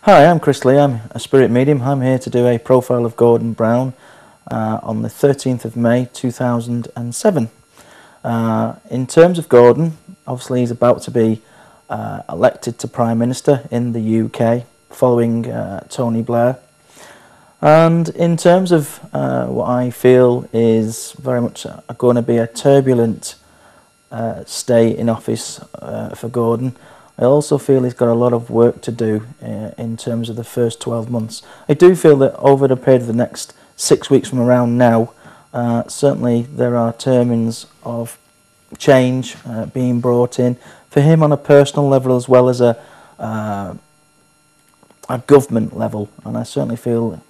Hi, I'm Chris Lee. I'm a spirit medium. I'm here to do a profile of Gordon Brown on the 13th of May 2007. In terms of Gordon, obviously he's about to be elected to Prime Minister in the UK following Tony Blair. And in terms of what I feel is very much going to be a turbulent stay in office for Gordon, I also feel he's got a lot of work to do in terms of the first 12 months. I do feel that over the period of the next 6 weeks from around now, certainly there are terms of change being brought in for him on a personal level as well as a government level. And I certainly feel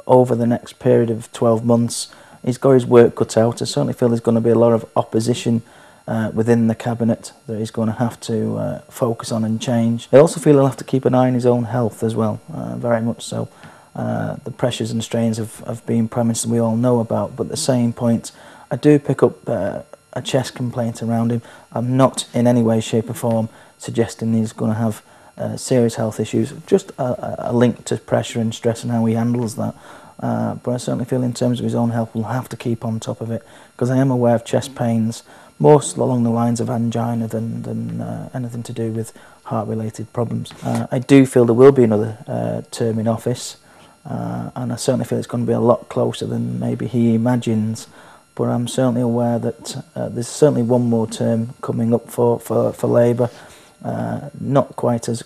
over the next period of 12 months, he's got his work cut out. I certainly feel there's going to be a lot of opposition within the cabinet that he's going to have to focus on and change. I also feel he'll have to keep an eye on his own health as well, very much so. The pressures and strains of being Prime Minister we all know about, but at the same point, I do pick up a chest complaint around him. I'm not in any way, shape or form suggesting he's going to have serious health issues, just a link to pressure and stress and how he handles that. But I certainly feel in terms of his own health, we'll have to keep on top of it, because I am aware of chest pains, most along the lines of angina than anything to do with heart-related problems. I do feel there will be another term in office, and I certainly feel it's going to be a lot closer than maybe he imagines, but I'm certainly aware that there's certainly one more term coming up for Labour, not quite as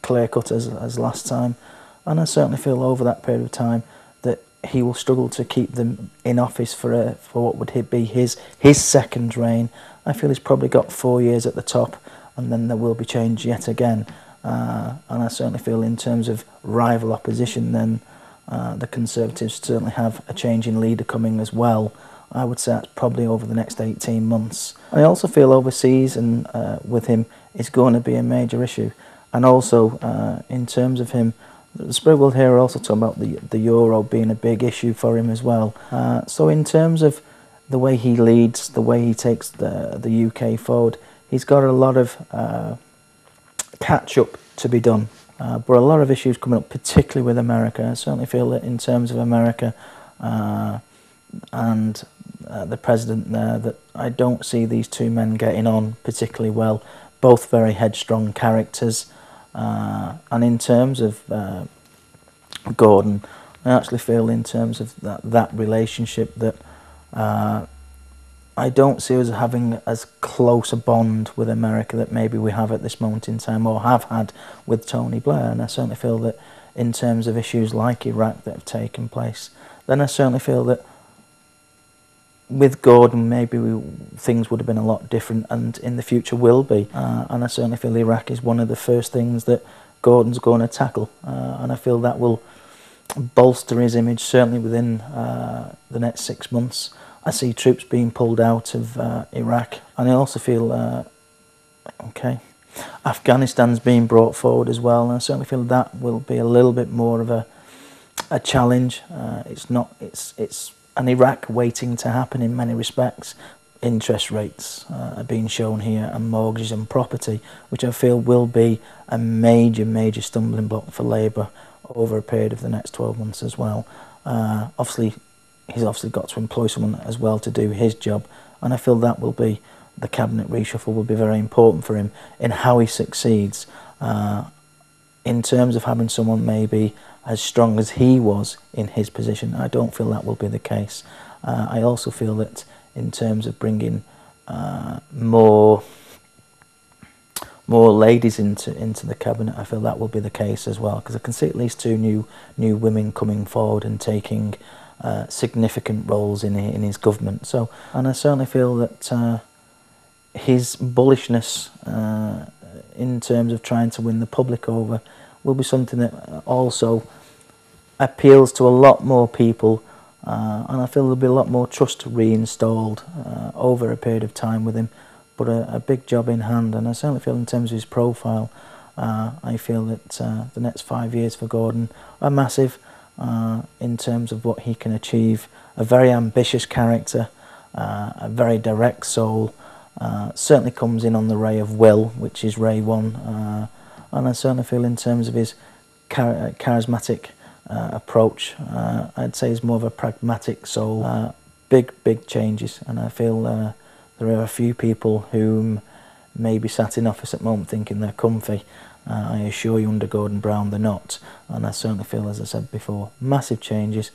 clear-cut as last time, and I certainly feel over that period of time that he will struggle to keep them in office for what would be his second reign. I feel he's probably got 4 years at the top, and then there will be change yet again. And I certainly feel in terms of rival opposition, then the Conservatives certainly have a change in leader coming as well. I would say that's probably over the next 18 months. I also feel overseas and with him is going to be a major issue. And also in terms of him, the Spirit World here are also talking about the Euro being a big issue for him as well. So in terms of the way he leads, the way he takes the UK forward, he's got a lot of catch-up to be done. But a lot of issues coming up, particularly with America. I certainly feel that in terms of America and the president there, that I don't see these two men getting on particularly well. Both very headstrong characters. And in terms of Gordon, I actually feel in terms of that relationship that I don't see us having as close a bond with America that maybe we have at this moment in time or have had with Tony Blair. And I certainly feel that in terms of issues like Iraq that have taken place, then I certainly feel that with Gordon maybe things would have been a lot different, and in the future will be. And I certainly feel Iraq is one of the first things that Gordon's going to tackle. And I feel that will bolster his image certainly within the next 6 months. I see troops being pulled out of Iraq, and I also feel Afghanistan's being brought forward as well, and I certainly feel that will be a little bit more of a challenge. It's an Iraq waiting to happen in many respects. Interest rates are being shown here, and mortgages and property, which I feel will be a major stumbling block for Labour over a period of the next 12 months as well. He's obviously got to employ someone as well to do his job, and I feel that will be, the cabinet reshuffle will be very important for him in how he succeeds, in terms of having someone maybe as strong as he was in his position. I don't feel that will be the case. I also feel that in terms of bringing more ladies into the cabinet, I feel that will be the case as well, because I can see at least two new women coming forward and taking significant roles in his government. So, and I certainly feel that his bullishness in terms of trying to win the public over will be something that also appeals to a lot more people, and I feel there'll be a lot more trust reinstalled over a period of time with him, but a big job in hand. And I certainly feel in terms of his profile, I feel that the next 5 years for Gordon are massive in terms of what he can achieve. A very ambitious character, a very direct soul, certainly comes in on the ray of Will, which is Ray 1, and I certainly feel in terms of his charismatic approach. I'd say he's more of a pragmatic soul. Big changes, and I feel there are a few people who may be sat in office at the moment thinking they're comfy. I assure you, under Gordon Brown, they're not. And I certainly feel, as I said before, massive changes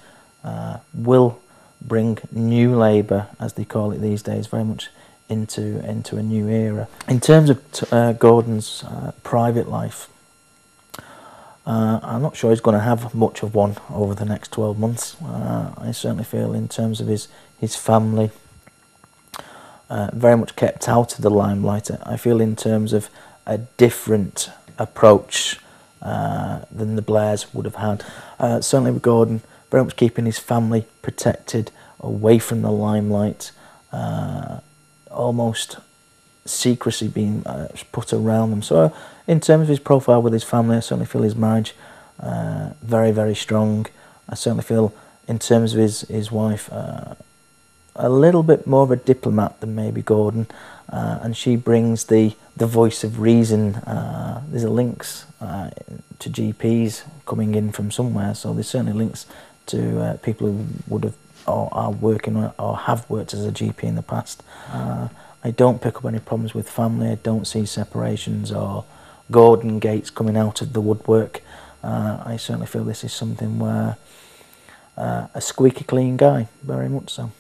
will bring new Labour, as they call it these days, very much into a new era. In terms of Gordon's private life, I'm not sure he's going to have much of one over the next 12 months. I certainly feel, in terms of his family, very much kept out of the limelight. I feel in terms of a different approach than the Blairs would have had. Certainly with Gordon, very much keeping his family protected, away from the limelight, almost secrecy being put around them. So in terms of his profile with his family, I certainly feel his marriage very strong. I certainly feel, in terms of his wife, a little bit more of a diplomat than maybe Gordon, and she brings the voice of reason. There's links to GPs coming in from somewhere, so there's certainly links to people who would have or are working or have worked as a GP in the past. I don't pick up any problems with family. I don't see separations or Gordon Gates coming out of the woodwork. I certainly feel this is something where a squeaky clean guy, very much so.